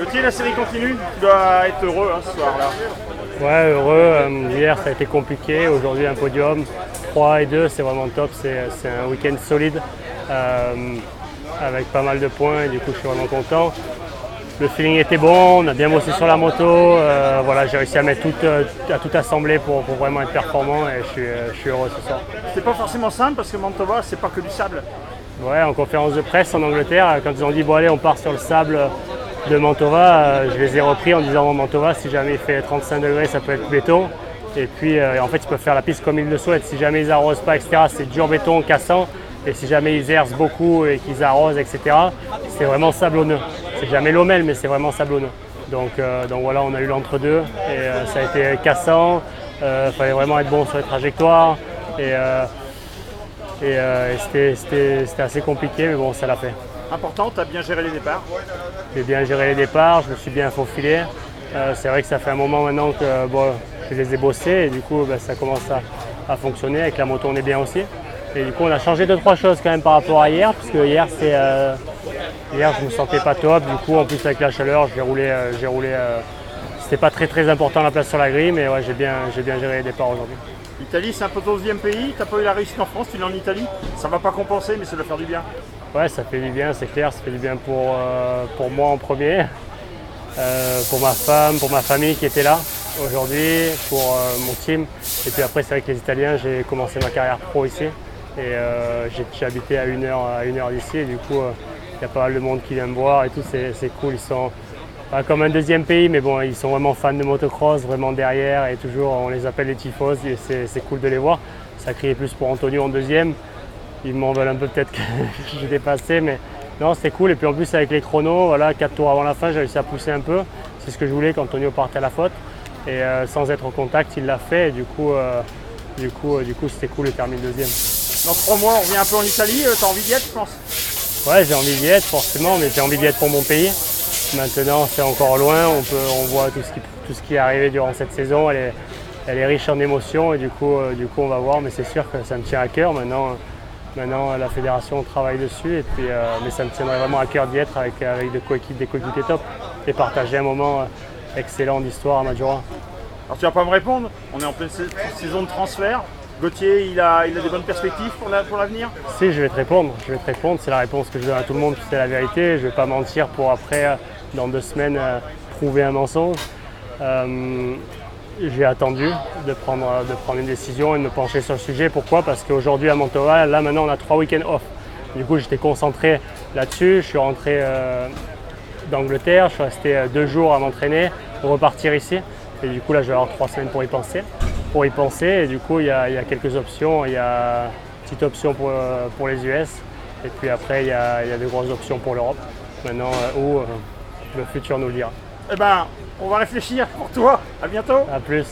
Gauthier, la série continue, tu dois être heureux ce soir-là. Ouais, heureux. Hier ça a été compliqué, aujourd'hui un podium. 3 et 2, c'est vraiment top, c'est un week-end solide avec pas mal de points et du coup je suis vraiment content. Le feeling était bon, on a bien bossé sur la moto, voilà, j'ai réussi à tout assembler pour vraiment être performant et je suis heureux ce soir. C'est pas forcément simple parce que Mantova, c'est pas que du sable. Ouais, en conférence de presse en Angleterre, quand ils ont dit bon allez on part sur le sable de Mantova, je les ai repris en disant Mantova, si jamais il fait 35 degrés ça peut être béton. Et puis en fait ils peuvent faire la piste comme ils le souhaitent, si jamais ils n'arrosent pas etc, c'est dur béton cassant. Et si jamais ils hercent beaucoup et qu'ils arrosent etc, c'est vraiment sablonneux. C'est jamais l'omel mais c'est vraiment sablonneux. Donc voilà, on a eu l'entre-deux et ça a été cassant, fallait vraiment être bon sur les trajectoires. Et c'était assez compliqué, mais bon, ça l'a fait. Important, tu as bien géré les départs. J'ai bien géré les départs, je me suis bien faufilé. C'est vrai que ça fait un moment maintenant que je les ai bossés et du coup ça commence à fonctionner. Avec la moto, on est bien aussi. Et du coup, on a changé 2-3 choses quand même par rapport à hier, parce que hier, je me sentais pas top. Du coup, en plus avec la chaleur, j'ai roulé. C'était pas très important la place sur la grille, mais ouais, j'ai bien géré les départs aujourd'hui. L'Italie, c'est un peu ton deuxième pays. T'as pas eu la réussite en France, tu l'es en Italie. Ça va pas compenser, mais ça doit faire du bien. Ouais, ça fait du bien, c'est clair. Ça fait du bien pour moi en premier, pour ma femme, pour ma famille qui était là aujourd'hui, pour mon team. Et puis après, c'est vrai que les Italiens, j'ai commencé ma carrière pro ici. Et j'ai habité à 1 heure d'ici. Et du coup, il y a pas mal de monde qui vient me voir et tout. C'est cool. Ils sont pas comme un deuxième pays, mais bon, ils sont vraiment fans de motocross, vraiment derrière. Et toujours, on les appelle les tifos. Et c'est cool de les voir. Ça criait plus pour Antonio en deuxième. Ils m'en veulent un peu peut-être que j'ai dépassé, mais non, c'était cool. Et puis en plus, avec les chronos, voilà, 4 tours avant la fin, j'ai réussi à pousser un peu. C'est ce que je voulais quand Antonio partait à la faute. Et sans être au contact, il l'a fait. Et du coup, c'était cool, il termine deuxième. Dans 3 mois, on revient un peu en Italie. T'as envie d'y être, je pense? Ouais, j'ai envie d'y être forcément, mais j'ai envie d'y être pour mon pays. Maintenant, c'est encore loin. On voit tout ce qui est arrivé durant cette saison. Elle est riche en émotions et du coup, on va voir. Mais c'est sûr que ça me tient à cœur. Maintenant, la fédération travaille dessus. Et puis, mais ça me tiendrait vraiment à cœur d'y être avec des coéquipiers top et partager un moment excellent d'histoire à Maggiora. Alors tu vas pas me répondre. On est en pleine saison de transfert. Gauthier, il a des bonnes perspectives pour l'avenir? Si, je vais te répondre. C'est la réponse que je donne à tout le monde, c'est la vérité. Je ne vais pas mentir pour après, dans 2 semaines, prouver un mensonge. J'ai attendu de prendre une décision et de me pencher sur le sujet. Pourquoi? Parce qu'aujourd'hui à Mantova, là maintenant on a 3 week-ends off. Du coup j'étais concentré là-dessus. Je suis rentré d'Angleterre, je suis resté 2 jours à m'entraîner, pour repartir ici. Et du coup là je vais avoir 3 semaines pour y penser. Et du coup il y a quelques options. Il y a une petite option pour les US. Et puis après il y a de grosses options pour l'Europe. Maintenant où le futur nous le dira. Eh ben, on va réfléchir pour toi. À bientôt. À plus.